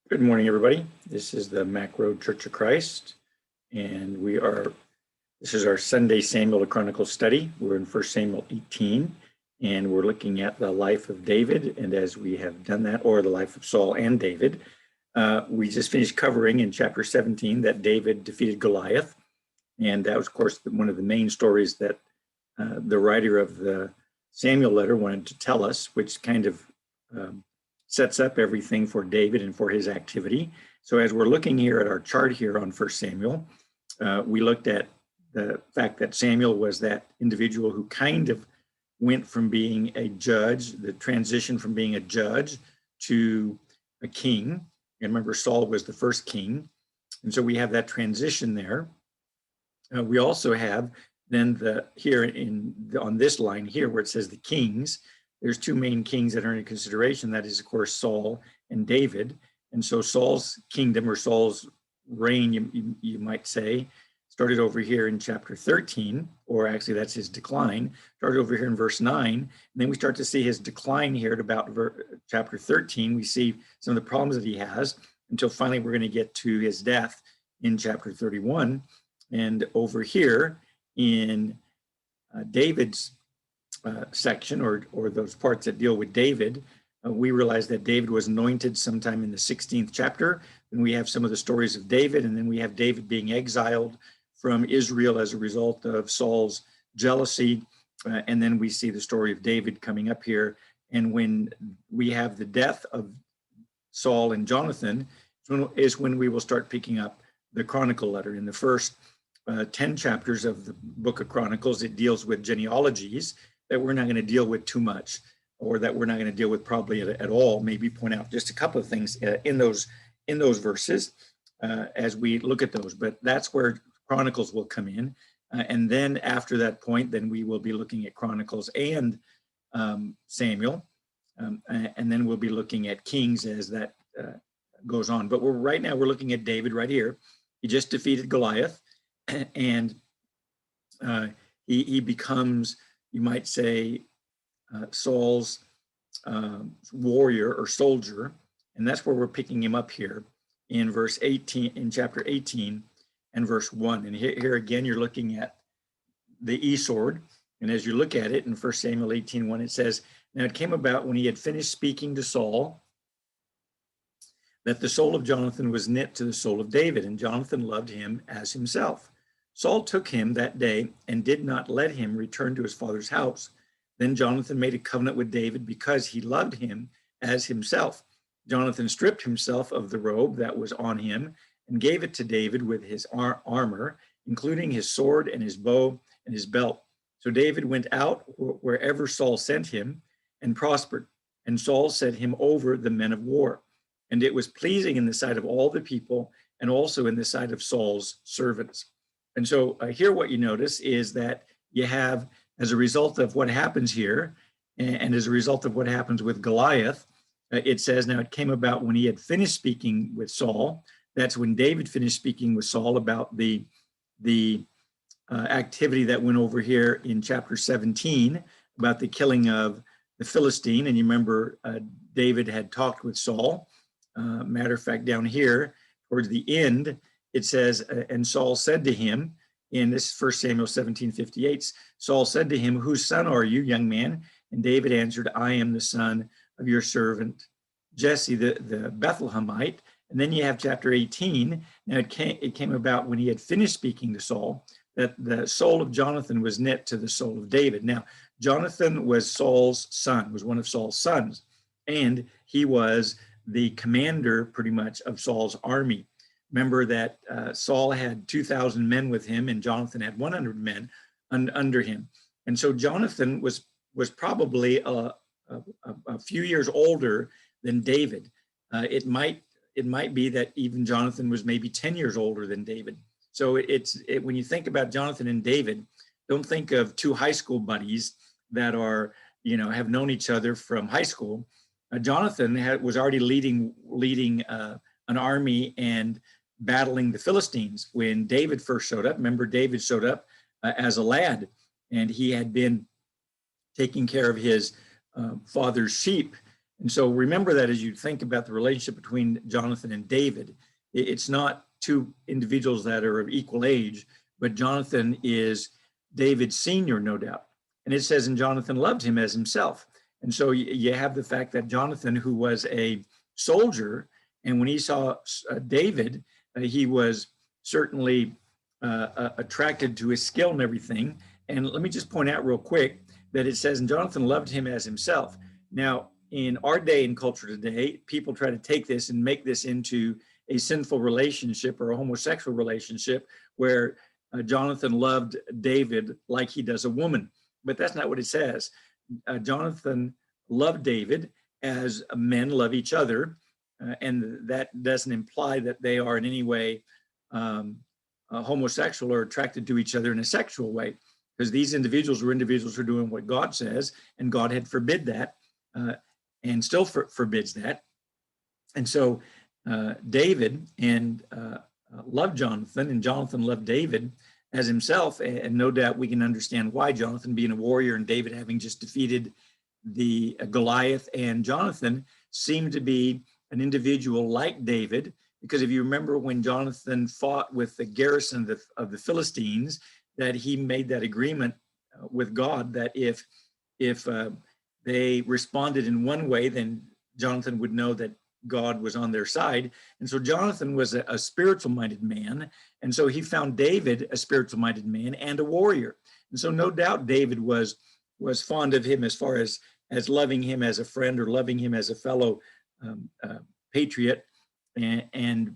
Good morning, everybody. This is the Mack Road Church of Christ, and this is our Sunday Samuel the Chronicle study. We're in 1 Samuel 18, and we're looking at the life of David. And as we have done that, or the life of Saul and David, we just finished covering in chapter 17 that David defeated Goliath. And that was, of course, one of the main stories that the writer of the Samuel letter wanted to tell us, which kind of sets up everything for David and for his activity. So as we're looking here at our chart here on 1 Samuel, we looked at the fact that Samuel was that individual who kind of went from being a judge, the transition from being a judge to a king. And remember, Saul was the first king. And so we have that transition there. We also have then on this line here where it says the kings. There's two main kings that are in consideration. That is, of course, Saul and David. And so Saul's kingdom, or Saul's reign, you might say, started over here in chapter 13, or actually that's his decline, started over here in verse 9. And then we start to see his decline here at about chapter 13. We see some of the problems that he has until finally we're going to get to his death in chapter 31. And over here in David's section, or those parts that deal with David, we realize that David was anointed sometime in the 16th chapter. And we have some of the stories of David, and then we have David being exiled from Israel as a result of Saul's jealousy. And then we see the story of David coming up here. And when we have the death of Saul and Jonathan is when we will start picking up the Chronicle letter. In the first 10 chapters of the book of Chronicles, it deals with genealogies that we're not going to deal with too much, or that we're not going to deal with probably at all. Maybe point out just a couple of things in those verses as we look at those. But that's where Chronicles will come in. And then after that point, then we will be looking at Chronicles and Samuel. And then we'll be looking at Kings as that goes on. But right now we're looking at David right here. He just defeated Goliath, and he becomes, you might say, Saul's warrior or soldier. And that's where we're picking him up here in verse 18, in chapter 18 and verse 1. And here again, you're looking at the e-sword. And as you look at it in 1 Samuel 18:1, it says, "Now it came about when he had finished speaking to Saul that the soul of Jonathan was knit to the soul of David, and Jonathan loved him as himself. Saul took him that day and did not let him return to his father's house. Then Jonathan made a covenant with David because he loved him as himself. Jonathan stripped himself of the robe that was on him and gave it to David with his armor, including his sword and his bow and his belt. So David went out wherever Saul sent him and prospered. And Saul set him over the men of war. And it was pleasing in the sight of all the people and also in the sight of Saul's servants." And so here what you notice is that you have, as a result of what happens here, and as a result of what happens with Goliath, it says, "Now it came about when he had finished speaking with Saul." That's when David finished speaking with Saul about the activity that went over here in chapter 17 about the killing of the Philistine. And you remember David had talked with Saul. Matter of fact, down here towards the end, it says, "And Saul said to him," in this 1 Samuel 17:58, Saul said to him, "Whose son are you, young man?" And David answered, "I am the son of your servant Jesse the Bethlehemite." And then you have chapter 18. Now it came about when he had finished speaking to Saul that the soul of Jonathan was knit to the soul of David. Now, Jonathan was Saul's son, was one of Saul's sons, and he was the commander pretty much of Saul's army. Remember that Saul had 2,000 men with him, and Jonathan had 100 men under him. And so Jonathan was probably a few years older than David. It might be that even Jonathan was maybe 10 years older than David. So when you think about Jonathan and David, don't think of two high school buddies that are, have known each other from high school. Jonathan was already leading an army and battling the Philistines when David first showed up. Remember, David showed up as a lad, and he had been taking care of his father's sheep And so remember that as you think about the relationship between Jonathan and David, it's not two individuals that are of equal age, but Jonathan is David's senior, no doubt. And it says, and Jonathan loved him as himself. And so you have the fact that Jonathan, who was a soldier, and when he saw David, he was certainly attracted to his skill and everything. And let me just point out real quick that it says, and Jonathan loved him as himself. Now, in our day and culture today, people try to take this and make this into a sinful relationship or a homosexual relationship where Jonathan loved David like he does a woman. But that's not what it says. Jonathan loved David as men love each other. And that doesn't imply that they are in any way homosexual or attracted to each other in a sexual way, because these individuals were individuals who are doing what God says, and God had forbid that and still forbids that. And so David loved Jonathan, and Jonathan loved David as himself. And no doubt we can understand why. Jonathan being a warrior and David having just defeated the Goliath, and Jonathan seemed to be an individual like David, because if you remember when Jonathan fought with the garrison of the Philistines, that he made that agreement with God that if they responded in one way, then Jonathan would know that God was on their side. And so Jonathan was a spiritual-minded man, and so he found David a spiritual-minded man and a warrior. And so no doubt David was fond of him as far as loving him as a friend or loving him as a fellow patriot, and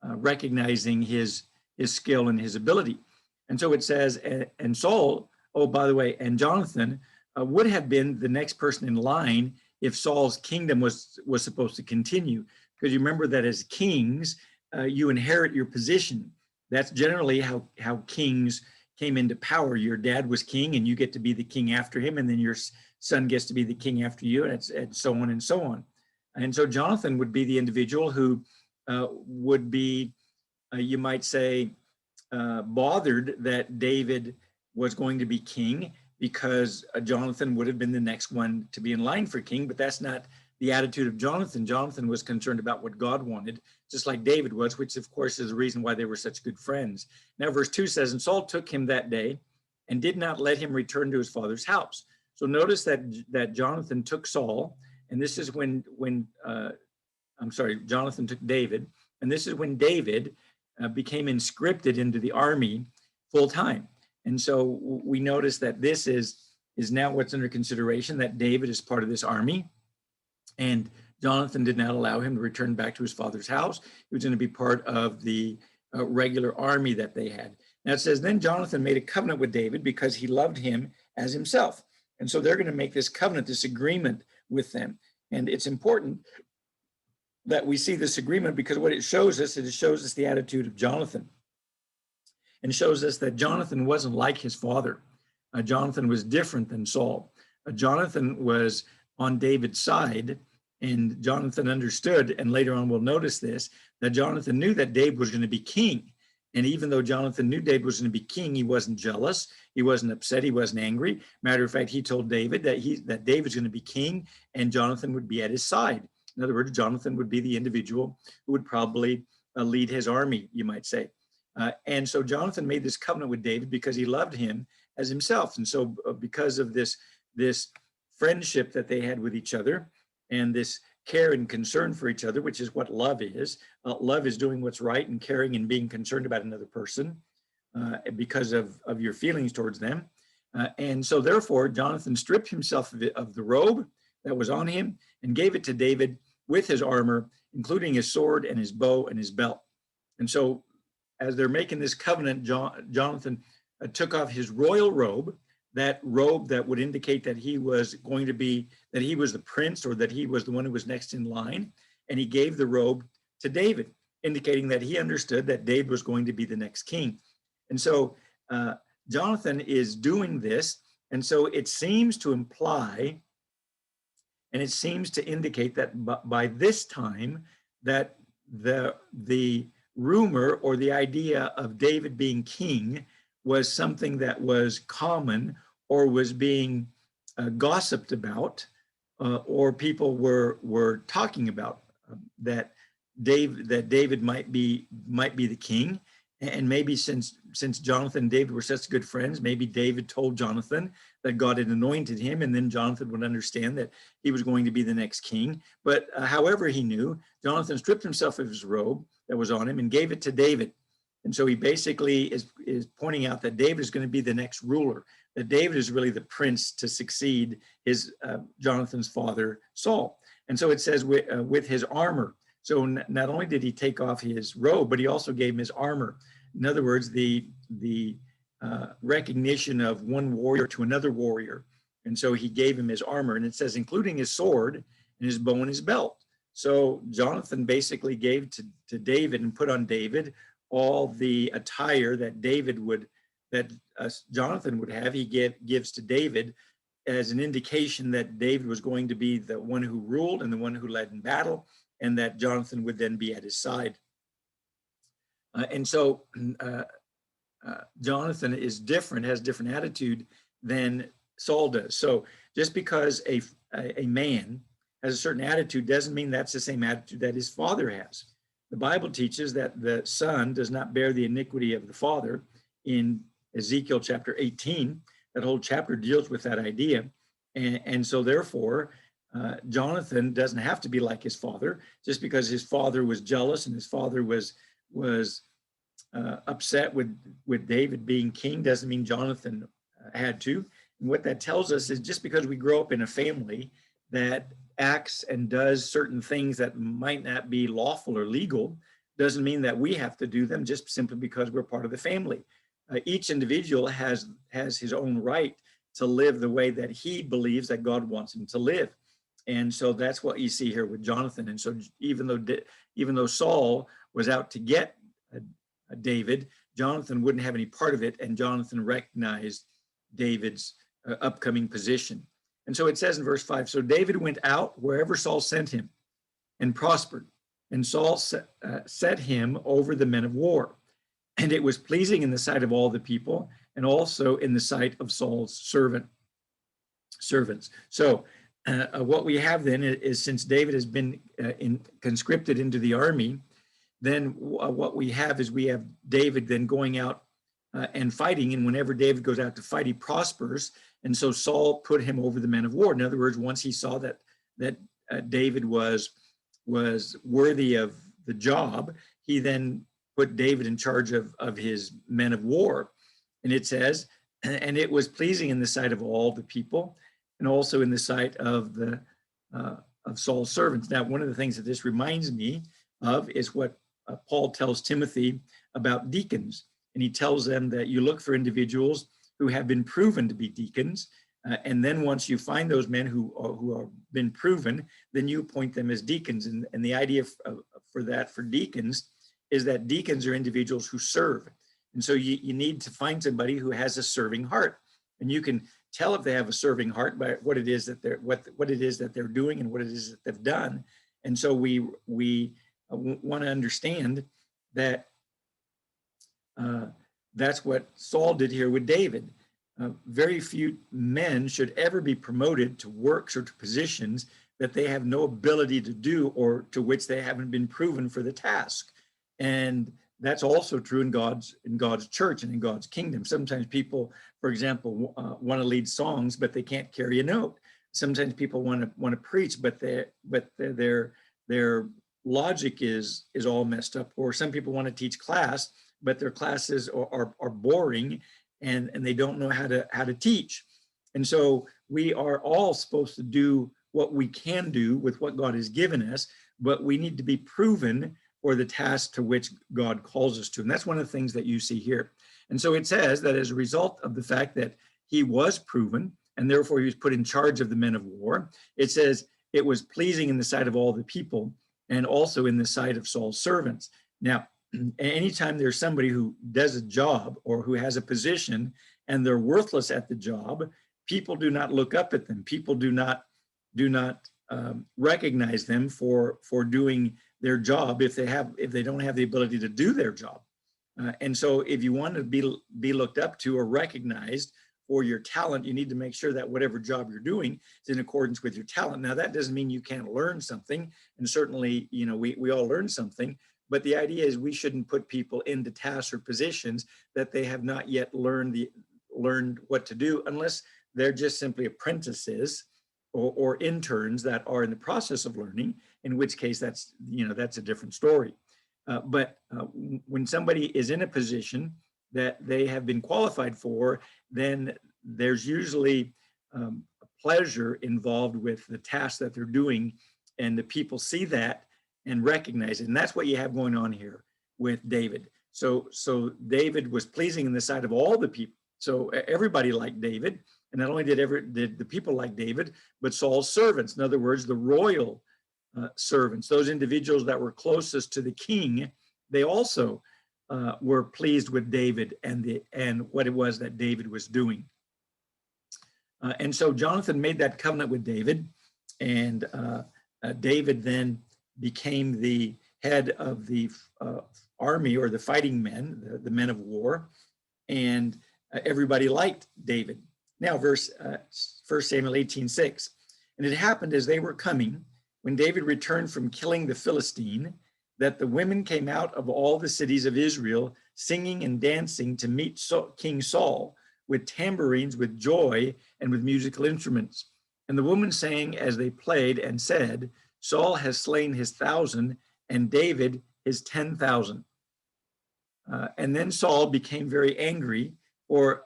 recognizing his skill and his ability. And so it says, and Saul, oh, by the way, and Jonathan would have been the next person in line if Saul's kingdom was supposed to continue. Because you remember that as kings, you inherit your position. That's generally how kings came into power. Your dad was king, and you get to be the king after him, and then your son gets to be the king after you, and so on and so on. And so Jonathan would be the individual who would be, you might say, bothered that David was going to be king, because Jonathan would have been the next one to be in line for king. But that's not the attitude of Jonathan. Jonathan was concerned about what God wanted, just like David was, which of course is the reason why they were such good friends. Now verse 2 says, and Saul took him that day and did not let him return to his father's house. So notice that Jonathan took Saul, and this is Jonathan took David, and this is when David became inscripted into the army full time. And so we notice that this is now what's under consideration, that David is part of this army, and Jonathan did not allow him to return back to his father's house. He was going to be part of the regular army that they had. Now it says, then Jonathan made a covenant with David because he loved him as himself. And so they're going to make this covenant, this agreement with them. And it's important that we see this agreement, because what it shows us the attitude of Jonathan, and shows us that Jonathan wasn't like his father. Jonathan was different than Saul. Jonathan was on David's side, and Jonathan understood, and later on we'll notice this, that Jonathan knew that David was going to be king. And even though Jonathan knew David was going to be king, he wasn't jealous, he wasn't upset, he wasn't angry. Matter of fact, he told David that David's going to be king, and Jonathan would be at his side. In other words, Jonathan would be the individual who would probably lead his army, you might say. And so Jonathan made this covenant with David because he loved him as himself. And so because of this friendship that they had with each other, and this care and concern for each other, which is what love is. Love is doing what's right and caring and being concerned about another person because of your feelings towards them. And so therefore, Jonathan stripped himself of the robe that was on him and gave it to David with his armor, including his sword and his bow and his belt. And so as they're making this covenant, Jonathan took off his royal robe, that robe that would indicate that he was going to be, that he was the prince, or that he was the one who was next in line. And he gave the robe to David, indicating that he understood that David was going to be the next king. And so Jonathan is doing this. And so it seems to imply, and it seems to indicate that by this time that the rumor or the idea of David being king was something that was common or was being gossiped about, or people were talking about that David might be the king. And maybe since Jonathan and David were such good friends, maybe David told Jonathan that God had anointed him, and then Jonathan would understand that he was going to be the next king. But however he knew, Jonathan stripped himself of his robe that was on him and gave it to David. And so he basically is pointing out that David is going to be the next ruler, that David is really the prince to succeed his Jonathan's father, Saul. And so it says with his armor. So not only did he take off his robe, but he also gave him his armor. In other words, the recognition of one warrior to another warrior. And so he gave him his armor. And it says, including his sword and his bow and his belt. So Jonathan basically gave to David and put on David all the attire that Jonathan would have. He gives to David as an indication that David was going to be the one who ruled and the one who led in battle, and that Jonathan would then be at his side. And so Jonathan is different, has different attitude than Saul does. So just because a man has a certain attitude doesn't mean that's the same attitude that his father has. The Bible teaches that the son does not bear the iniquity of the father. In Ezekiel chapter 18, that whole chapter deals with that idea. And so therefore, Jonathan doesn't have to be like his father. Just because his father was jealous and his father was upset with David being king doesn't mean Jonathan had to. And what that tells us is just because we grow up in a family that acts and does certain things that might not be lawful or legal doesn't mean that we have to do them just simply because we're part of the family. Each individual has his own right to live the way that he believes that God wants him to live. And so that's what you see here with Jonathan. And so even though Saul was out to get David, Jonathan wouldn't have any part of it, and Jonathan recognized David's upcoming position. And so it says in verse 5, so David went out wherever Saul sent him and prospered, and Saul set him over the men of war. And it was pleasing in the sight of all the people, and also in the sight of Saul's servants. So what we have then is, since David has been conscripted into the army, then what we have is we have David then going out and fighting. And whenever David goes out to fight, he prospers. And so Saul put him over the men of war. In other words, once he saw that David was worthy of the job, he then put David in charge of his men of war. And it says, and it was pleasing in the sight of all the people, and also in the sight of Saul's servants. Now, one of the things that this reminds me of is what Paul tells Timothy about deacons. And he tells them that you look for individuals who have been proven to be deacons. And then once you find those men who are been proven, then you appoint them as deacons. And the idea for deacons is that deacons are individuals who serve. And so you need to find somebody who has a serving heart. And you can tell if they have a serving heart by what it is that they're doing and what it is that they've done. And so we want to understand that that's what Saul did here with David. Very few men should ever be promoted to works or to positions that they have no ability to do, or to which they haven't been proven for the task. And that's also true in God's church and in God's kingdom. Sometimes people, for example, want to lead songs, but they can't carry a note. Sometimes people want to preach, but their logic is all messed up. Or some people want to teach class, but their classes are boring, and they don't know how to teach. And so we are all supposed to do what we can do with what God has given us, but we need to be proven for the task to which God calls us to. And that's one of the things that you see here. And so it says that as a result of the fact that he was proven, and therefore he was put in charge of the men of war, it says it was pleasing in the sight of all the people, and also in the sight of Saul's servants. Now, anytime there's somebody who does a job or who has a position and they're worthless at the job, people do not look up at them. People do not recognize them for doing their job if they don't have the ability to do their job. And so if you want to be looked up to or recognized or your talent, you need to make sure that whatever job you're doing is in accordance with your talent. Now, that doesn't mean you can't learn something. And certainly, we all learn something. But the idea is we shouldn't put people into tasks or positions that they have not yet learned what to do, unless they're just simply apprentices or interns that are in the process of learning, in which case that's a different story. But when somebody is in a position that they have been qualified for, then there's usually a pleasure involved with the task that they're doing, and the people see that and recognize it. And that's what you have going on here with David. So David was pleasing in the sight of all the people. So everybody liked David, and not only did the people like David, but Saul's servants, in other words, the royal servants, those individuals that were closest to the king, they also were pleased with David and what it was that David was doing. And so Jonathan made that covenant with David, and David then became the head of the army, or the fighting men, the men of war, and everybody liked David. Now, 1 Samuel 18:6, and it happened as they were coming, when David returned from killing the Philistine, that the women came out of all the cities of Israel, singing and dancing to meet King Saul, with tambourines, with joy, and with musical instruments. And the women sang as they played and said, Saul has slain his 1,000, and David his 10,000. And then Saul became very angry, for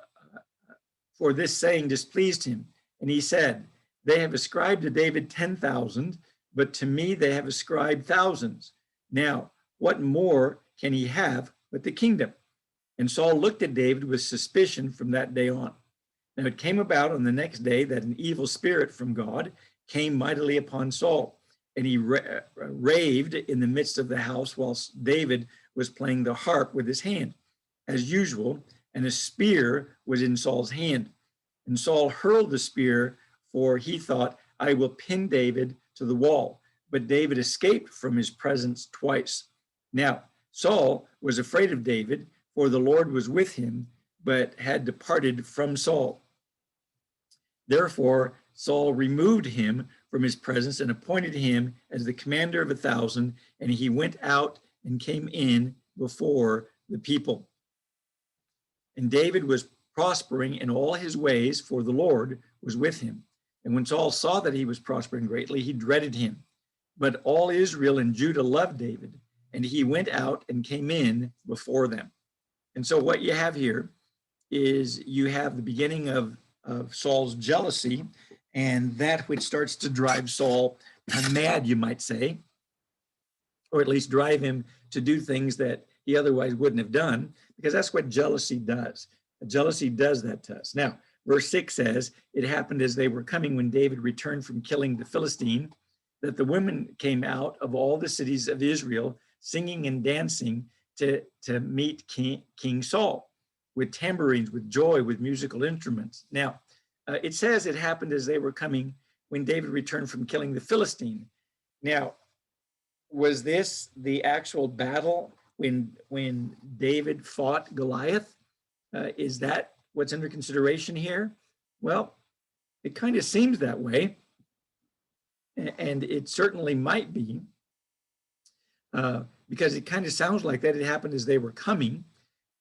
this saying displeased him. And he said, they have ascribed to David 10,000, but to me they have ascribed thousands. Now, what more can he have but the kingdom? And Saul looked at David with suspicion from that day on. Now it came about on the next day that an evil spirit from God came mightily upon Saul, and he raved in the midst of the house whilst David was playing the harp with his hand, as usual, and a spear was in Saul's hand. And Saul hurled the spear, for he thought, I will pin David to the wall. But David escaped from his presence twice. Now, Saul was afraid of David, for the Lord was with him, but had departed from Saul. Therefore, Saul removed him from his presence and appointed him as the commander of 1,000, and he went out and came in before the people. And David was prospering in all his ways, for the Lord was with him. And when Saul saw that he was prospering greatly, he dreaded him. But all Israel and Judah loved David, and he went out and came in before them. And so what you have here is you have the beginning of Saul's jealousy, and that which starts to drive Saul mad, you might say, or at least drive him to do things that he otherwise wouldn't have done, because that's what jealousy does. Jealousy does that to us. Now, verse 6 says, it happened as they were coming when David returned from killing the Philistine, that the women came out of all the cities of Israel, singing and dancing to meet King Saul, with tambourines, with joy, with musical instruments. Now, it says it happened as they were coming when David returned from killing the Philistine. Now, was this the actual battle when David fought Goliath? Is that what's under consideration here? Well, it kind of seems that way, and it certainly might be, because it kind of sounds like that. It happened as they were coming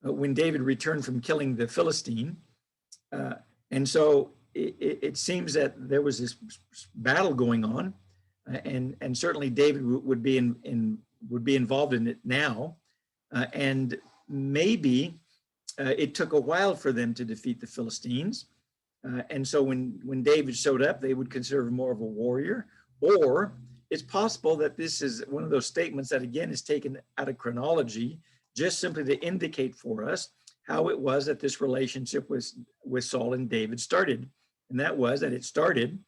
when David returned from killing the Philistine. And so it seems that there was this battle going on, and certainly David would be involved in it now, and maybe it took a while for them to defeat the Philistines, and so when David showed up, they would consider him more of a warrior. Or it's possible that this is one of those statements that again is taken out of chronology, just simply to indicate for us how it was that this relationship with Saul and David started. And that was that it started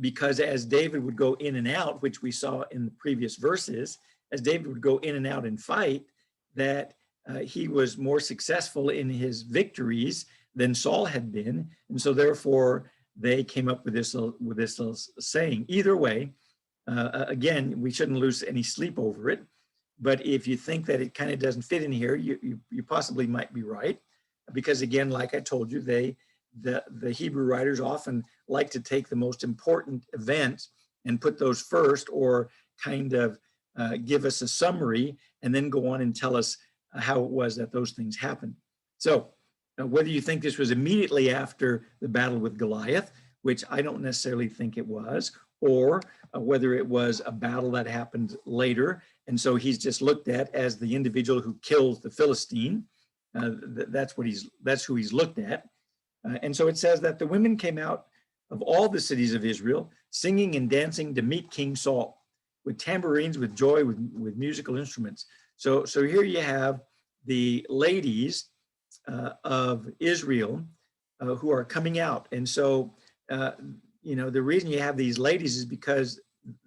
because as David would go in and out, which we saw in the previous verses, as David would go in and out and fight, that he was more successful in his victories than Saul had been. And so therefore, they came up with this saying. Either way, again, we shouldn't lose any sleep over it. But if you think that it kind of doesn't fit in here, you possibly might be right. because again, like I told you, the Hebrew writers often like to take the most important events and put those first, or kind of give us a summary and then go on and tell us how it was that those things happened. So whether you think this was immediately after the battle with Goliath, which I don't necessarily think it was, or whether it was a battle that happened later, and so he's just looked at as the individual who kills the Philistine. That's who he's looked at. And so it says that the women came out of all the cities of Israel, singing and dancing to meet King Saul, with tambourines, with joy, with musical instruments. So here you have the ladies of Israel who are coming out. And so, the reason you have these ladies is because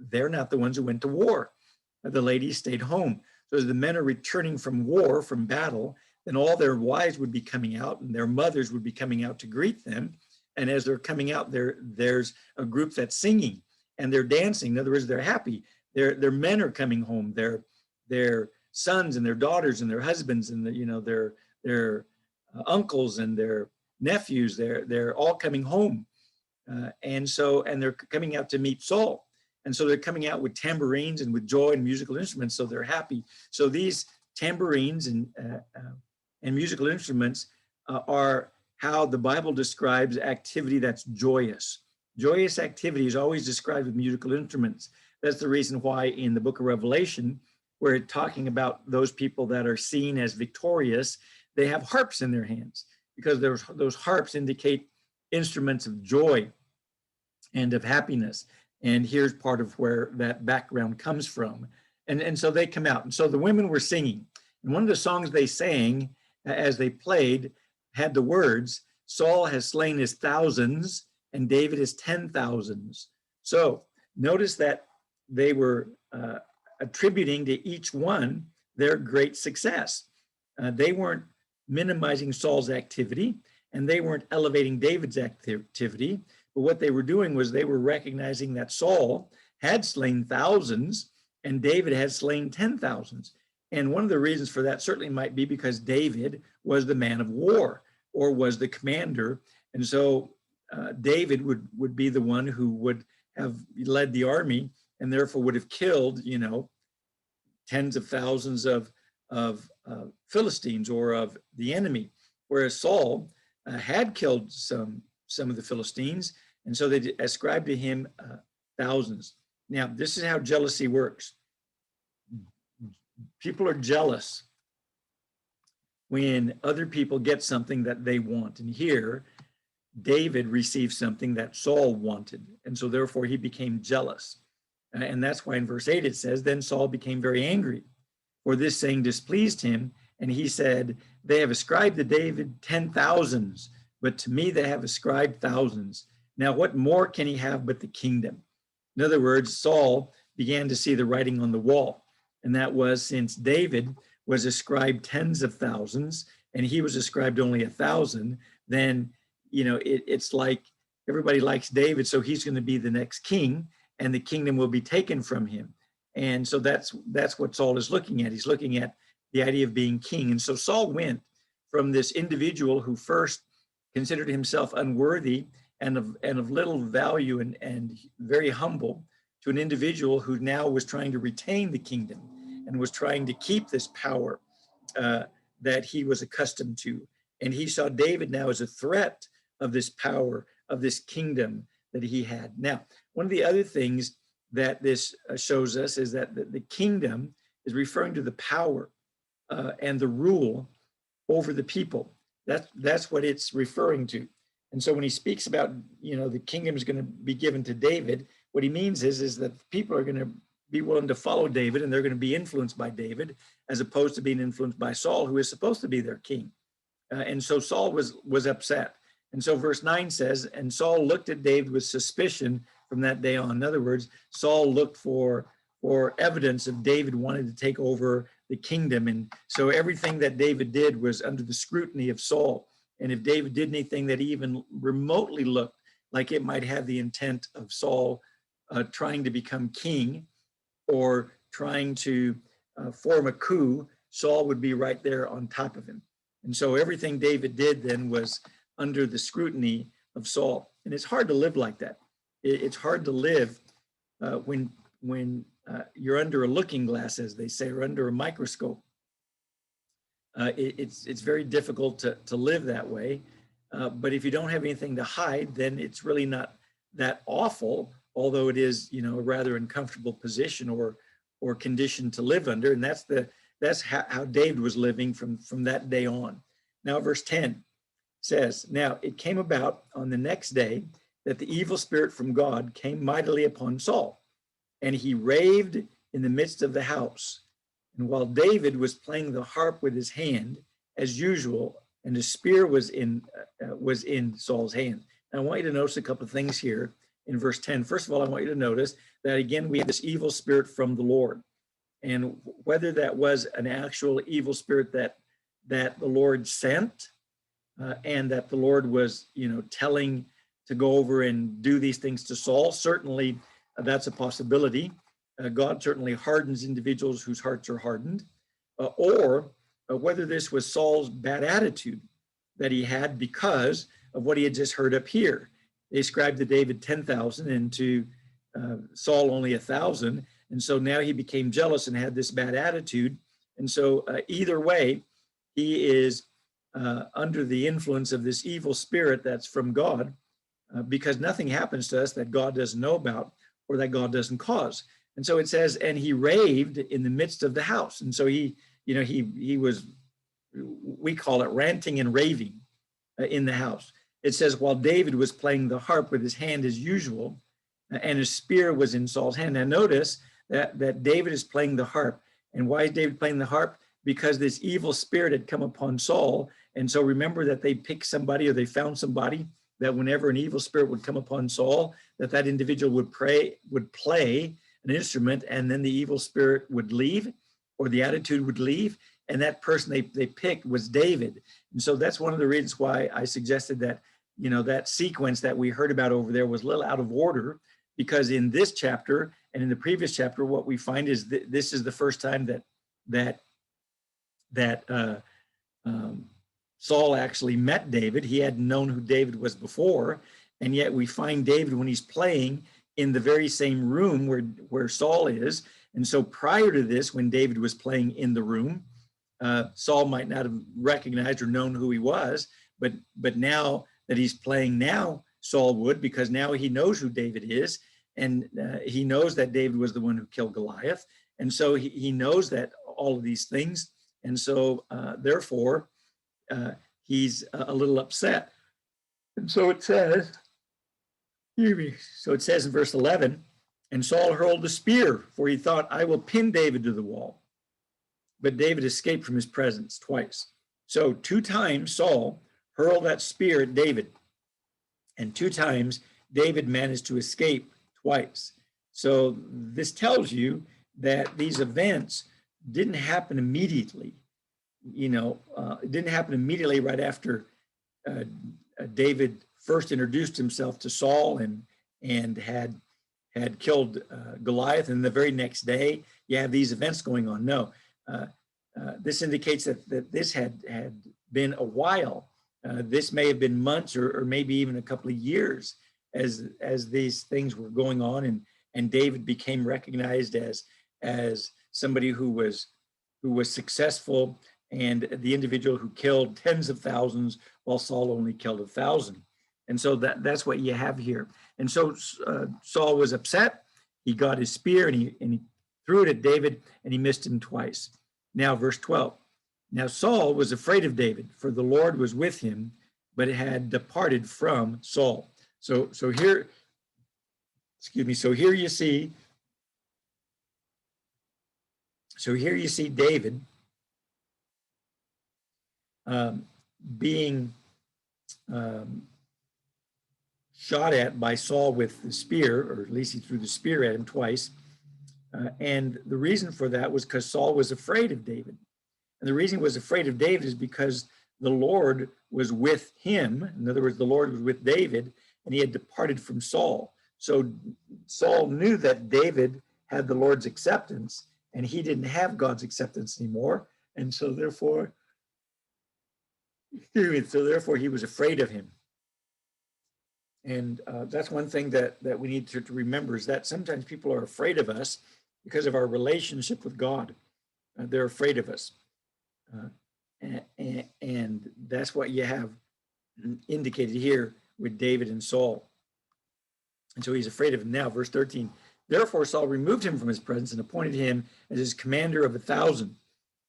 they're not the ones who went to war. The ladies stayed home. So as the men are returning from war, from battle, then all their wives would be coming out and their mothers would be coming out to greet them. And as they're coming out, there's a group that's singing and they're dancing. In other words, they're happy. Their men are coming home. Their sons and their daughters and their husbands and their uncles and their nephews. They're all coming home, and they're coming out to meet Saul. And so they're coming out with tambourines and with joy and musical instruments. So they're happy. So these tambourines and musical instruments are how the Bible describes activity that's joyous. Joyous activity is always described with musical instruments. That's the reason why in the book of Revelation, we're talking about those people that are seen as victorious, they have harps in their hands, because those harps indicate instruments of joy and of happiness. And here's part of where that background comes from. And so they come out. And so the women were singing. And one of the songs they sang as they played had the words, Saul has slain his thousands and David his 10,000s. So notice that they were attributing to each one their great success. They weren't minimizing Saul's activity, and they weren't elevating David's activity. But what they were doing was they were recognizing that Saul had slain thousands and David had slain 10,000s. And one of the reasons for that certainly might be because David was the man of war, or was the commander. And so David would be the one who would have led the army and therefore would have killed, tens of thousands of Philistines or of the enemy, whereas Saul had killed some of the Philistines, and so they ascribed to him thousands. Now, this is how jealousy works. People are jealous when other people get something that they want. And here, David received something that Saul wanted, and so therefore he became jealous. And that's why in verse 8 it says, then Saul became very angry, for this saying displeased him, and he said, they have ascribed to David 10,000s, but to me they have ascribed thousands. Now what more can he have but the kingdom? In other words, Saul began to see the writing on the wall, and that was, since David was ascribed tens of thousands and he was ascribed only 1,000, then it's like everybody likes David, so he's going to be the next king, and the kingdom will be taken from him. And so that's what Saul is looking at. He's looking at the idea of being king. And so Saul went from this individual who first considered himself unworthy and of little value and very humble, to an individual who now was trying to retain the kingdom and was trying to keep this power that he was accustomed to. And he saw David now as a threat of this power, of this kingdom that he had. Now, one of the other things that this shows us is that the kingdom is referring to the power and the rule over the people. That's what it's referring to. And so when he speaks about, the kingdom is going to be given to David, what he means is that people are going to be willing to follow David, and they're going to be influenced by David, as opposed to being influenced by Saul, who is supposed to be their king. And so Saul was upset. And so verse 9 says, and Saul looked at David with suspicion from that day on. In other words, Saul looked for evidence of David wanting to take over the kingdom. And so everything that David did was under the scrutiny of Saul. And if David did anything that even remotely looked like it might have the intent of Saul trying to become king, or trying to form a coup, Saul would be right there on top of him. And so everything David did then was under the scrutiny of Saul. And it's hard to live like that. It's hard to live when you're under a looking glass, as they say, or under a microscope. It's very difficult to live that way. But if you don't have anything to hide, then it's really not that awful, although it is, a rather uncomfortable position or condition to live under. And that's how David was living from that day on. Now, verse 10 says, "Now it came about on the next day that the evil spirit from God came mightily upon Saul, and he raved in the midst of the house. And while David was playing the harp with his hand, as usual, and a spear was in Saul's hand." And I want you to notice a couple of things here in verse 10. First of all, I want you to notice that, again, we have this evil spirit from the Lord. And whether that was an actual evil spirit that the Lord sent and that the Lord was, telling to go over and do these things to Saul, certainly that's a possibility. God certainly hardens individuals whose hearts are hardened, or whether this was Saul's bad attitude that he had because of what he had just heard up here. They ascribed to David 10,000 and to Saul only 1,000. And so now he became jealous and had this bad attitude. And so either way, he is under the influence of this evil spirit that's from God, because nothing happens to us that God doesn't know about or that God doesn't cause. And so it says, and he raved in the midst of the house. And so he was, we call it ranting and raving in the house. It says, while David was playing the harp with his hand as usual, and his spear was in Saul's hand. Now notice that David is playing the harp. And why is David playing the harp? Because this evil spirit had come upon Saul. And so remember that they picked somebody, or they found somebody, that whenever an evil spirit would come upon Saul, that individual would play an instrument, and then the evil spirit would leave, or the attitude would leave. And that person they picked was David. And so that's one of the reasons why I suggested that, that sequence that we heard about over there was a little out of order, because in this chapter and in the previous chapter, what we find is this is the first time that Saul actually met David. He hadn't known who David was before, and yet we find David when he's playing in the very same room where Saul is. And so prior to this, when David was playing in the room, Saul might not have recognized or known who he was, but now that he's playing now, Saul would, because now he knows who David is, and he knows that David was the one who killed Goliath. And so he knows that all of these things. And so therefore, he's a little upset. And so it says, in verse 11, and Saul hurled a spear, for he thought, I will pin David to the wall. But David escaped from his presence twice. So 2 times Saul hurled that spear at David, and 2 times David managed to escape twice. So this tells you that these events didn't happen immediately. It didn't happen immediately right after David first introduced himself to Saul and had killed Goliath, and the very next day you have these events going on. No, this indicates that this had been a while. This may have been months or maybe even a couple of years as these things were going on, and David became recognized as somebody who was successful, and the individual who killed tens of thousands while Saul only killed 1,000. And so that's what you have here. And so Saul was upset. He got his spear and he threw it at David, and he missed him twice. Now, verse 12. Now Saul was afraid of David, for the Lord was with him, but had departed from Saul. So here you see David being shot at by Saul with the spear, or at least he threw the spear at him twice. And the reason for that was because Saul was afraid of David. And the reason he was afraid of David is because the Lord was with him. In other words, the Lord was with David, and he had departed from Saul. So Saul knew that David had the Lord's acceptance, and he didn't have God's acceptance anymore. And so therefore, So therefore he was afraid of him. And that's one thing that we need to remember, is that sometimes people are afraid of us because of our relationship with God. They're afraid of us. And that's what you have indicated here with David and Saul. And so he's afraid of him now. Verse 13, therefore Saul removed him from his presence and appointed him as his commander of 1,000.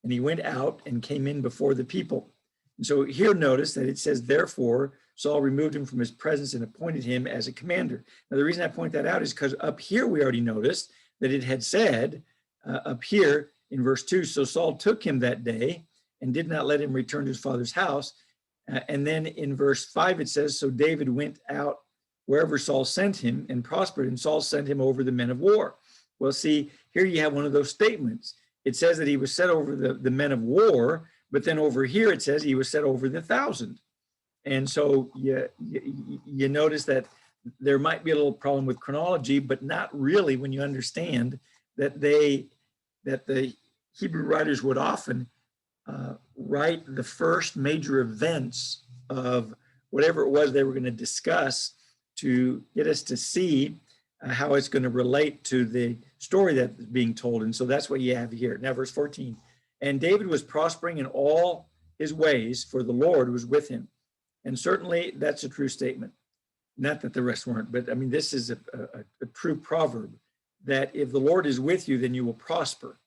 And he went out and came in before the people. And so here notice that it says, therefore Saul removed him from his presence and appointed him as a commander. Now the reason I point that out is because up here we already noticed that it had said up here in verse 2, so Saul took him that day and did not let him return to his father's house. And then in verse 5 it says, so David went out wherever Saul sent him and prospered, and Saul sent him over the men of war. Well, see, here you have one of those statements. It says that he was set over the men of war, but then over here it says he was set over the 1,000. And so you notice that there might be a little problem with chronology, but not really when you understand that the Hebrew writers would often write the first major events of whatever it was they were going to discuss to get us to see how it's going to relate to the story that's being told. And so that's what you have here. Now, verse 14, and David was prospering in all his ways, for the Lord was with him. And certainly that's a true statement. Not that the rest weren't, but I mean, this is a true proverb that if the Lord is with you, then you will prosper.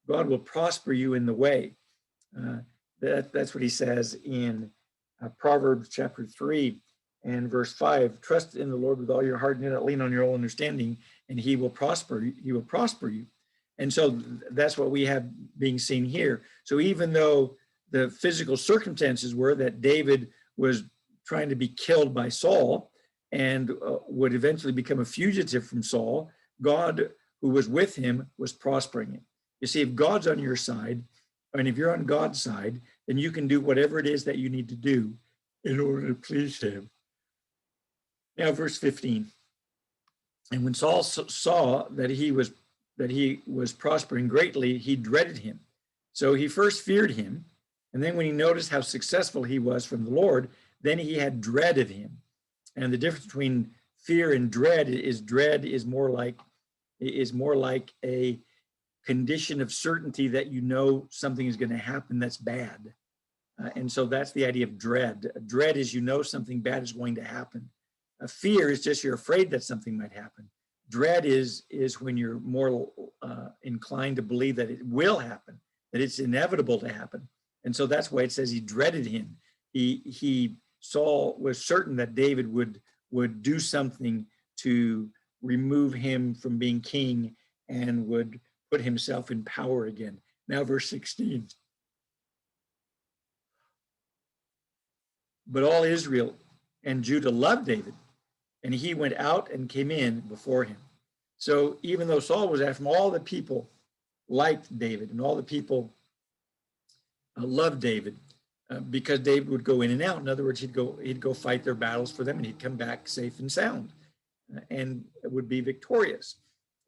God will prosper you in the way. That's what he says in Proverbs chapter 3 and verse 5. Trust in the Lord with all your heart and do not lean on your own understanding, and he will prosper. He will prosper you. And so that's what we have being seen here. So even though the physical circumstances were that David was trying to be killed by Saul and would eventually become a fugitive from Saul, God, who was with him, was prospering him. You see, if God's on your side, and if you're on God's side, then you can do whatever it is that you need to do in order to please him. Now, verse 15. And when Saul saw that he was prospering greatly, he dreaded him. So he first feared him, and then when he noticed how successful he was from the Lord, then he had dread of him. And the difference between fear and dread is more like a condition of certainty that you know something is going to happen that's bad. And so that's the idea of dread. Dread is you know something bad is going to happen. Fear is just you're afraid that something might happen. Dread is when you're more inclined to believe that it will happen, that it's inevitable to happen. And so that's why it says he dreaded him. Saul was certain that David would do something to remove him from being king and would put himself in power again. Now, verse 16. But all Israel and Judah loved David, and he went out and came in before him. So even though Saul was after him, all the people liked David, and all the people loved David because David would go in and out. In other words, he'd go fight their battles for them, and he'd come back safe and sound and would be victorious.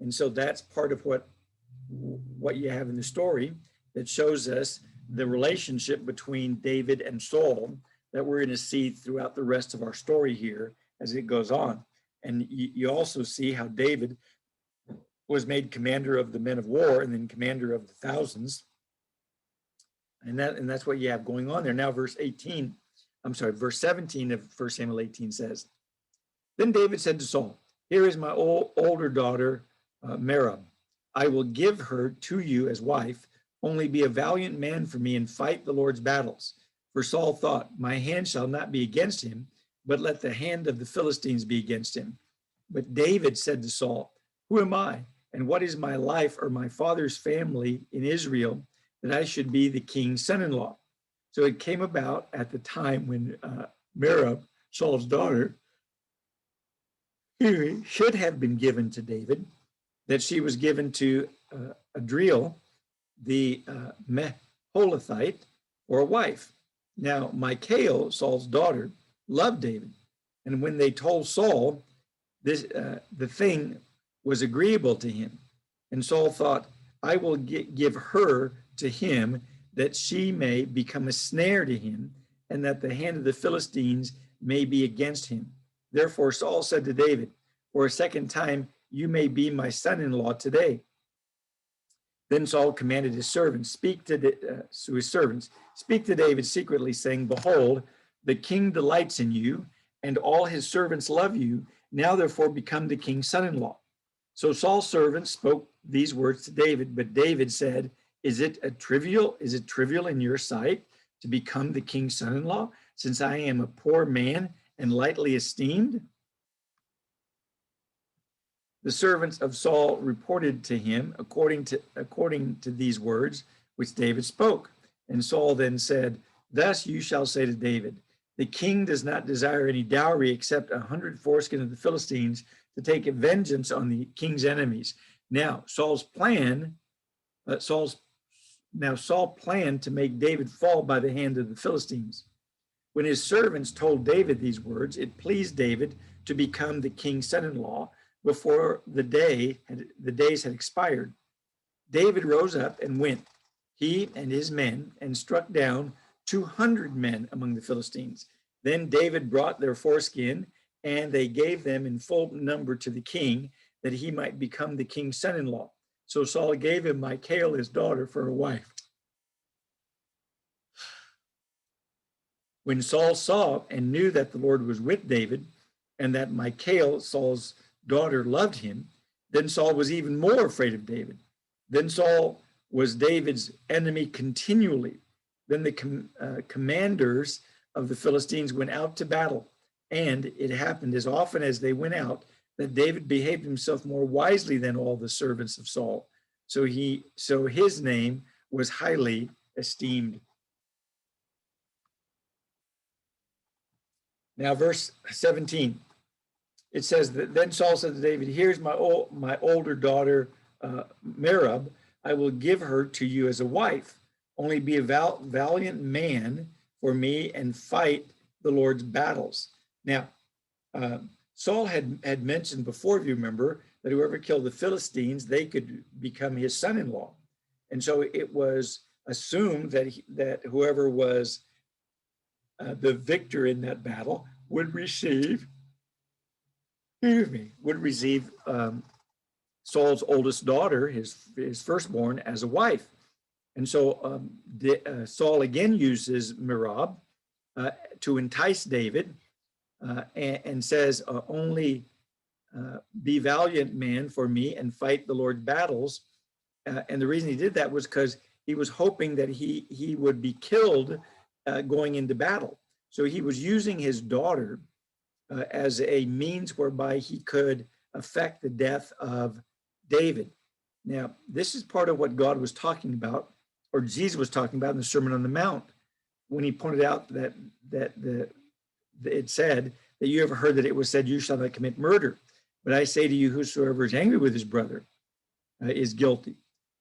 And so that's part of what you have in the story that shows us the relationship between David and Saul that we're going to see throughout the rest of our story here as it goes on. And you also see how David was made commander of the men of war and then commander of the thousands. And that's what you have going on there. Now, verse 17 of 1 Samuel 18 says, then David said to Saul, here is my older daughter, Merab. I will give her to you as wife. Only be a valiant man for me and fight the Lord's battles. For Saul thought, my hand shall not be against him, but let the hand of the Philistines be against him. But David said to Saul, who am I, and what is my life or my father's family in Israel, that I should be the king's son-in-law? So it came about at the time when Merab, Saul's daughter, should have been given to David, that she was given to Adriel, the Meholathite, or a wife. Now, Michal, Saul's daughter, loved David. And when they told Saul, the thing was agreeable to him. And Saul thought, I will give her to him that she may become a snare to him and that the hand of the Philistines may be against him. Therefore Saul said to David, for a second time, you may be my son-in-law today. Then Saul commanded his servants, speak to David secretly, saying, behold, the king delights in you, and all his servants love you. Now therefore become the king's son-in-law. So Saul's servants spoke these words to David, but David said, is it trivial in your sight to become the king's son-in-law, since I am a poor man and lightly esteemed? The servants of Saul reported to him according to these words which David spoke. And Saul then said, thus you shall say to David, the king does not desire any dowry except 100 foreskin of the Philistines to take vengeance on the king's enemies. Now Saul planned to make David fall by the hand of the Philistines. When his servants told David these words, it pleased David to become the king's son-in-law before the days had expired. David rose up and went, he and his men, and struck down 200 men among the Philistines. Then David brought their foreskin, and they gave them in full number to the king, that he might become the king's son-in-law. So Saul gave him Michal, his daughter, for a wife. When Saul saw and knew that the Lord was with David, and that Michal, Saul's daughter, loved him, then Saul was even more afraid of David. Then Saul was David's enemy continually. Then the commanders of the Philistines went out to battle, and it happened as often as they went out that David behaved himself more wisely than all the servants of Saul. So his name was highly esteemed. Now, verse 17, it says that then Saul said to David, here's my older daughter, Merab. I will give her to you as a wife. Only be a valiant man for me and fight the Lord's battles. Now, Saul had mentioned before, if you remember, that whoever killed the Philistines, they could become his son-in-law. And so it was assumed that whoever was the victor in that battle would receive Saul's oldest daughter, his firstborn, as a wife. And so Saul again uses Merab to entice David and says, only be valiant man for me and fight the Lord's battles. And the reason he did that was because he was hoping that he would be killed going into battle. So he was using his daughter as a means whereby he could affect the death of David. Now, this is part of what God was talking about, or Jesus was talking about in the Sermon on the Mount, when he pointed out that it said that you ever heard that it was said, you shall not commit murder. But I say to you, whosoever is angry with his brother is guilty.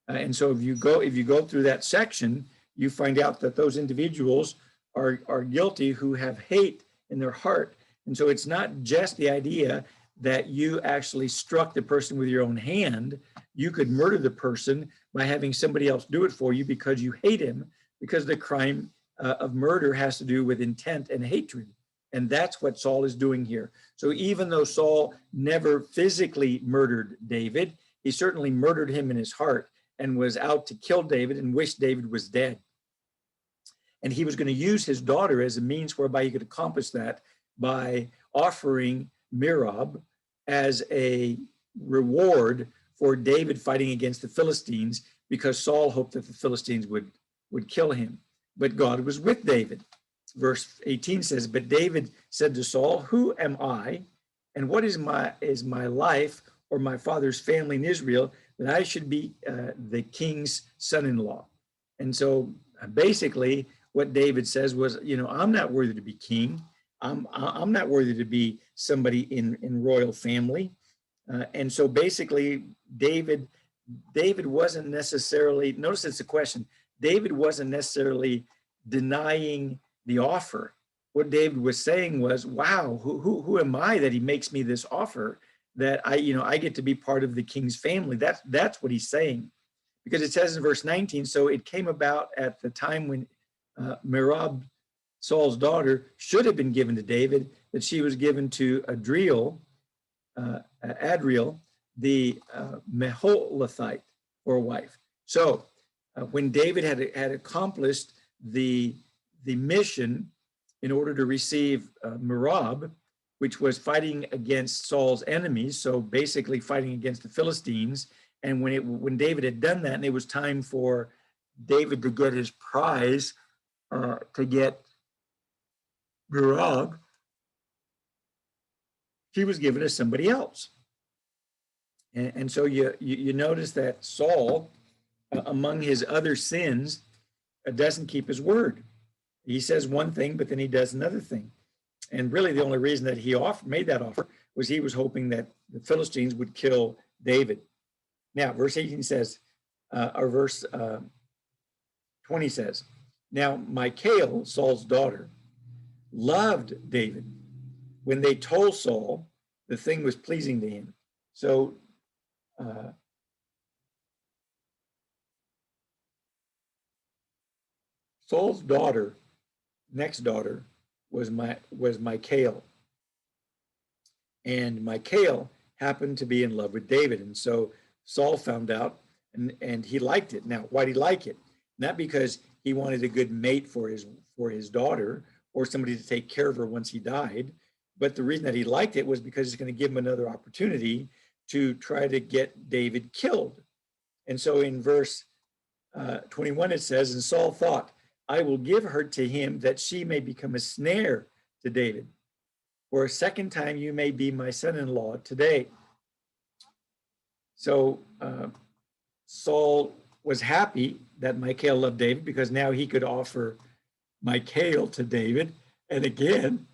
And so if you go through that section, you find out that those individuals are guilty who have hate in their heart. And so it's not just the idea that you actually struck the person with your own hand. You could murder the person by having somebody else do it for you because you hate him, because the crime of murder has to do with intent and hatred. And that's what Saul is doing here. So even though Saul never physically murdered David, he certainly murdered him in his heart and was out to kill David and wished David was dead. And he was going to use his daughter as a means whereby he could accomplish that by offering Merab as a reward for David fighting against the Philistines, because Saul hoped that the Philistines would kill him. But God was with David. Verse 18 says, but David said to Saul, who am I, and what is my life or my father's family in Israel, that I should be the king's son-in-law? And so basically what David says was, I'm not worthy to be king. I'm not worthy to be somebody in royal family. And so basically David wasn't necessarily, notice it's a question, David wasn't necessarily denying the offer. What David was saying was, wow, who am I that he makes me this offer, that I get to be part of the king's family? That's what he's saying. Because it says in verse 19, so it came about at the time when Merab Saul's daughter, should have been given to David, that she was given to Adriel, the Meholathite, for a wife. So when David had accomplished the mission in order to receive Merab, which was fighting against Saul's enemies, so basically fighting against the Philistines, and when David had done that, and it was time for David to get his prize, to get Merab, she was given to somebody else. And so you notice that Saul, among his other sins, doesn't keep his word. He says one thing, but then he does another thing. And really the only reason that he made that offer was he was hoping that the Philistines would kill David. Now, verse 18 says, or verse 20 says, now Michal, Saul's daughter, loved David. When they told Saul, the thing was pleasing to him. So Saul's daughter, next daughter, was Michal. And Michal happened to be in love with David. And so Saul found out, and he liked it. Now, why did he like it? Not because he wanted a good mate for his daughter or somebody to take care of her once he died, but the reason that he liked it was because it's going to give him another opportunity to try to get David killed. And so in verse 21, it says, and Saul thought, I will give her to him that she may become a snare to David. For a second time, you may be my son-in-law today. So Saul was happy that Michal loved David because now he could offer Michal to David. And again,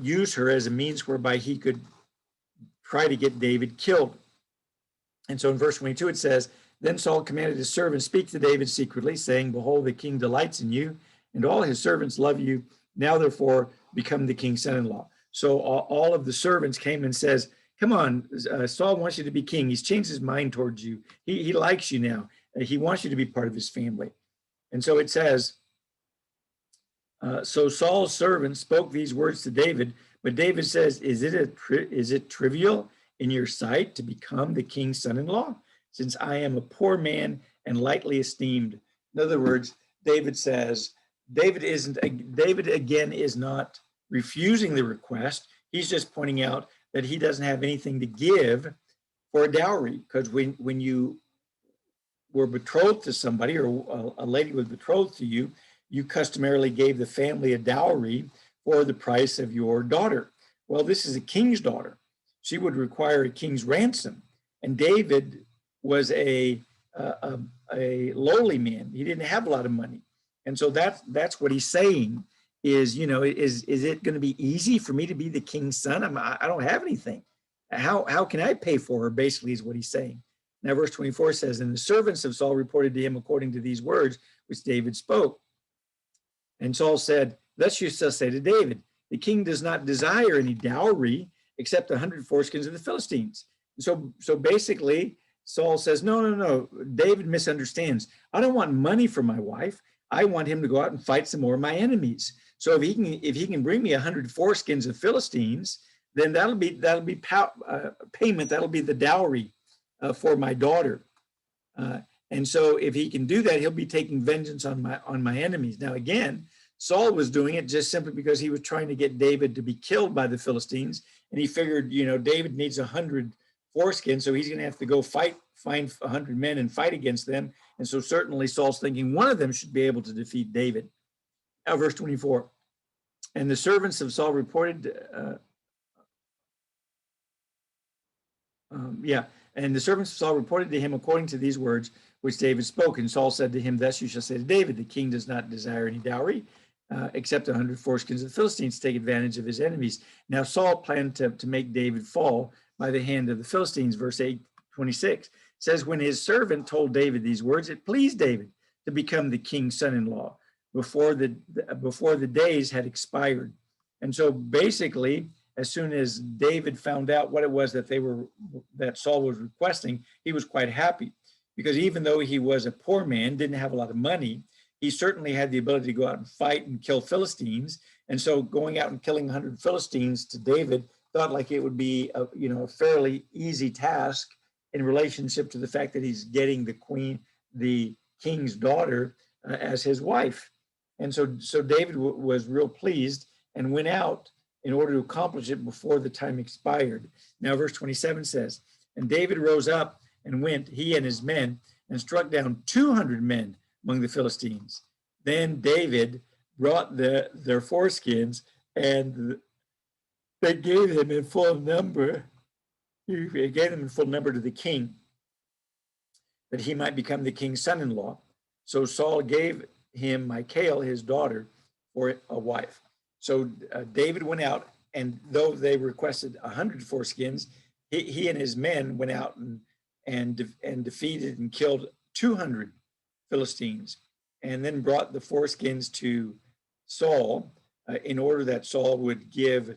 use her as a means whereby he could try to get David killed. And so in verse 22, it says, then Saul commanded his servants, speak to David secretly, saying, behold, the king delights in you, and all his servants love you. Now, therefore, become the king's son-in-law. So all of the servants came and says, come on, Saul wants you to be king. He's changed his mind towards you. He likes you now. He wants you to be part of his family. And so it says, so Saul's servants spoke these words to David, but David says, is it trivial in your sight to become the king's son-in-law, since I am a poor man and lightly esteemed? In other words, David says, David again is not refusing the request. He's just pointing out that he doesn't have anything to give for a dowry, because when you were betrothed to somebody, or a lady was betrothed to you, you customarily gave the family a dowry for the price of your daughter. Well, this is a king's daughter. She would require a king's ransom. And David was a lowly man. He didn't have a lot of money. And so that's what he's saying is, is it going to be easy for me to be the king's son? I don't have anything. How can I pay for her, basically, is what he's saying. Now, verse 24 says, and the servants of Saul reported to him according to these words, which David spoke. And Saul said, thus you shall say to David, the king does not desire any dowry except 100 foreskins of the Philistines. So basically, Saul says, no, David misunderstands. I don't want money for my wife. I want him to go out and fight some more of my enemies. So if he can bring me 100 foreskins of Philistines, then that'll be payment. That'll be the dowry for my daughter. And so if he can do that, he'll be taking vengeance on my enemies. Now, again, Saul was doing it just simply because he was trying to get David to be killed by the Philistines. And he figured, David needs 100 foreskins, so he's going to have to go find 100 men and fight against them. And so certainly Saul's thinking one of them should be able to defeat David. Now, verse 24. And the servants of Saul reported, and the servants of Saul reported to him according to these words which David spoke. And Saul said to him, thus you shall say to David, the king does not desire any dowry, except 100 foreskins of the Philistines to take advantage of his enemies. Now Saul planned to make David fall by the hand of the Philistines. Verse 26 says, when his servant told David these words, it pleased David to become the king's son-in-law before the days had expired. And so basically, as soon as David found out what it was that Saul was requesting, he was quite happy. because even though he was a poor man, didn't have a lot of money, he certainly had the ability to go out and fight and kill Philistines. And so going out and killing 100 Philistines to David thought like it would be a fairly easy task in relationship to the fact that he's getting the king's daughter as his wife. And so David was real pleased and went out in order to accomplish it before the time expired. Now, verse 27 says, and David rose up and went, he and his men, and struck down 200 men among the Philistines. Then David brought their foreskins, and they gave them in full number. He gave them in full number to the king, that he might become the king's son-in-law. So Saul gave him Michal, his daughter, for a wife. So David went out, and though they requested 100 foreskins, he and his men went out and defeated and killed 200 Philistines, and then brought the foreskins to Saul in order that Saul would give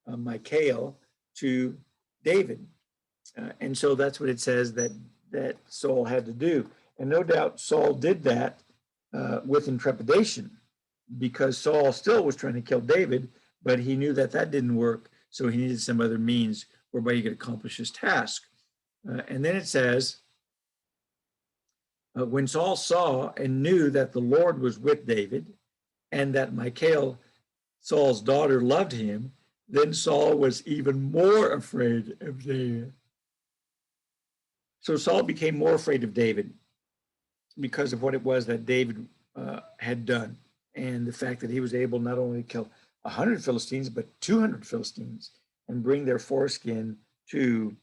Michal to David. And so that's what it says that Saul had to do. And no doubt Saul did that with intrepidation, because Saul still was trying to kill David, but he knew that didn't work, so he needed some other means whereby he could accomplish his task. And then it says, when Saul saw and knew that the Lord was with David, and that Michal, Saul's daughter, loved him, then Saul was even more afraid of David. So Saul became more afraid of David because of what it was that David had done, and the fact that he was able not only to kill 100 Philistines, but 200 Philistines, and bring their foreskin to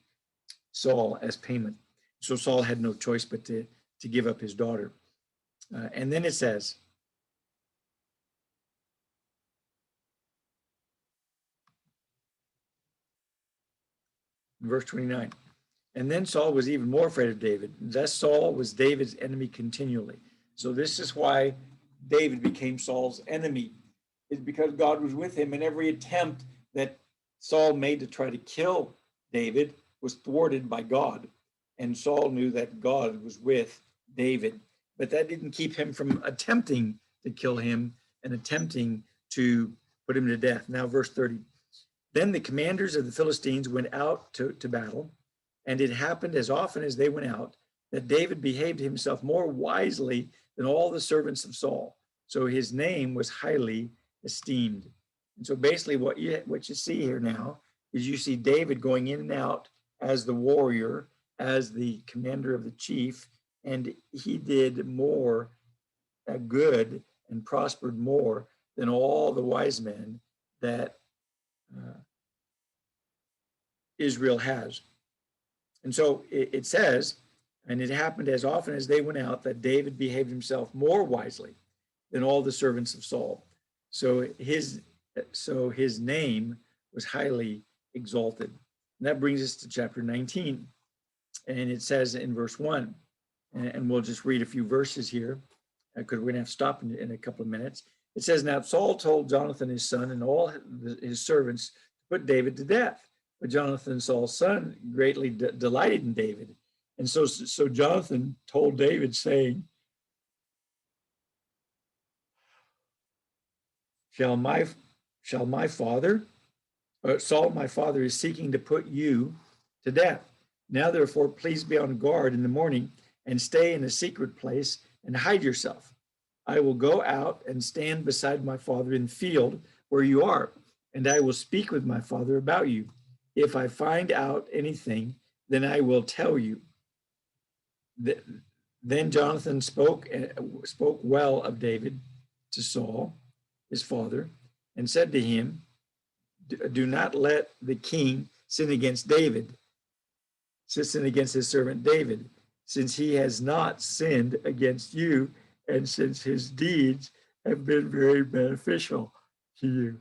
Saul as payment. So Saul had no choice but to give up his daughter. And then it says, in verse 29, and then Saul was even more afraid of David. Thus Saul was David's enemy continually. So this is why David became Saul's enemy, is because God was with him, and every attempt that Saul made to try to kill David was thwarted by God. And Saul knew that God was with David, but that didn't keep him from attempting to kill him and attempting to put him to death. Now, verse 30. Then the commanders of the Philistines went out to battle, and it happened as often as they went out that David behaved himself more wisely than all the servants of Saul. So his name was highly esteemed. And so basically what you see here now is you see David going in and out as the warrior, as the commander of the chief, and he did more good and prospered more than all the wise men that Israel has. And so it says, and it happened as often as they went out that David behaved himself more wisely than all the servants of Saul. So his name was highly exalted. And that brings us to chapter 19. And it says in verse 1, and we'll just read a few verses here, because we're going to have to stop in a couple of minutes. It says, now Saul told Jonathan his son and all his servants to put David to death. But Jonathan, Saul's son, greatly delighted in David. And so Jonathan told David, saying, Saul, my father is seeking to put you to death. Now, therefore, please be on guard in the morning and stay in a secret place and hide yourself. I will go out and stand beside my father in the field where you are, and I will speak with my father about you. If I find out anything, then I will tell you. Then Jonathan spoke well of David to Saul, his father, and said to him, do not let the king sin against his servant David, since he has not sinned against you, and since his deeds have been very beneficial to you.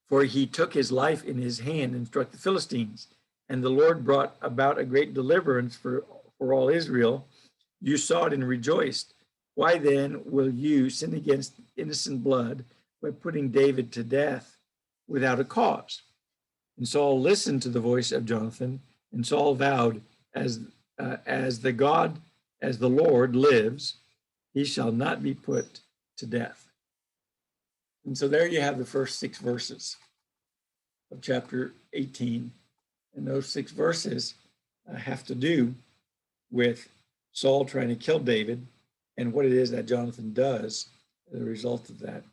For he took his life in his hand and struck the Philistines, and the Lord brought about a great deliverance for all Israel. You saw it and rejoiced. Why then will you sin against innocent blood by putting David to death without a cause? And Saul listened to the voice of Jonathan And Saul vowed, as the Lord lives, he shall not be put to death. And so there you have the first 6 verses of chapter 18. And those 6 verses have to do with Saul trying to kill David and what it is that Jonathan does as a result of that.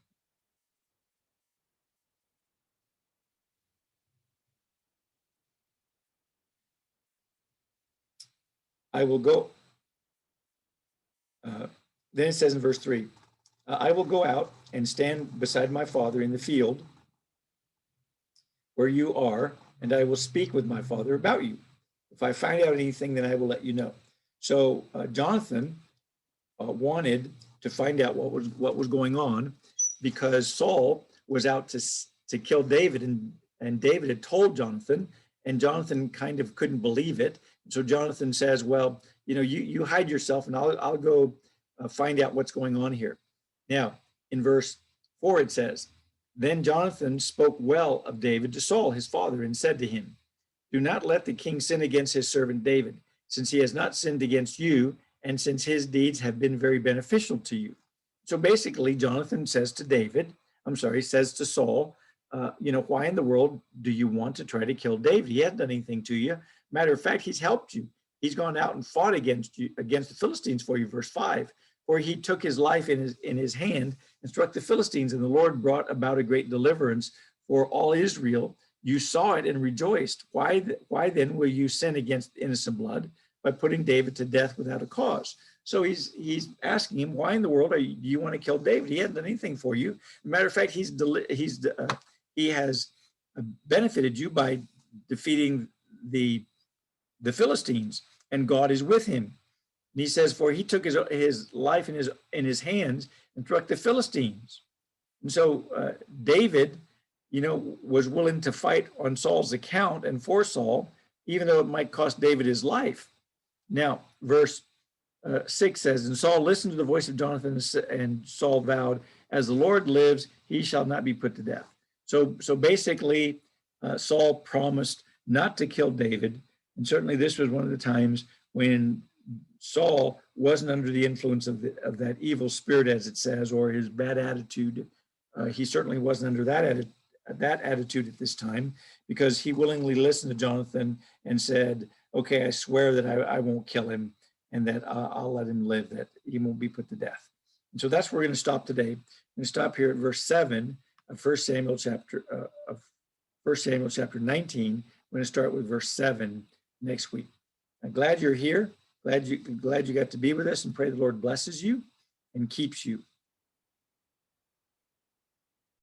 I will go. Then it says in verse 3, I will go out and stand beside my father in the field where you are, and I will speak with my father about you. If I find out anything, then I will let you know. So Jonathan wanted to find out what was going on, because Saul was out to kill David, and David had told Jonathan, and Jonathan kind of couldn't believe it. So Jonathan says, well, you hide yourself, and I'll go find out what's going on here. Now, in verse 4, it says, then Jonathan spoke well of David to Saul, his father, and said to him, do not let the king sin against his servant David, since he has not sinned against you, and since his deeds have been very beneficial to you. So basically, Jonathan says to Saul, why in the world do you want to try to kill David? He hasn't done anything to you. Matter of fact, he's helped you. He's gone out and fought against the Philistines for you, verse 5, for he took his life in his hand and struck the Philistines, and the Lord brought about a great deliverance for all Israel. You saw it and rejoiced. Why then will you sin against innocent blood by putting David to death without a cause? So he's asking him, why in the world do you want to kill David? He hasn't done anything for you. Matter of fact, he has benefited you by defeating the Philistines, and God is with him. And he says, for he took his life in his hands and struck the Philistines. And so David, was willing to fight on Saul's account and for Saul, even though it might cost David his life. Now, verse 6 says, and Saul listened to the voice of Jonathan, and Saul vowed, as the Lord lives, he shall not be put to death. So basically, Saul promised not to kill David. And certainly this was one of the times when Saul wasn't under the influence of that evil spirit, as it says, or his bad attitude. He certainly wasn't under that attitude at this time, because he willingly listened to Jonathan and said, okay, I swear that I won't kill him, and that I'll let him live, that he won't be put to death. And so that's where we're going to stop today. We're going to stop here at verse 7 of 1 Samuel chapter 19. We're going to start with verse 7 next week. I'm glad you're here. Glad you got to be with us, and pray the Lord blesses you and keeps you.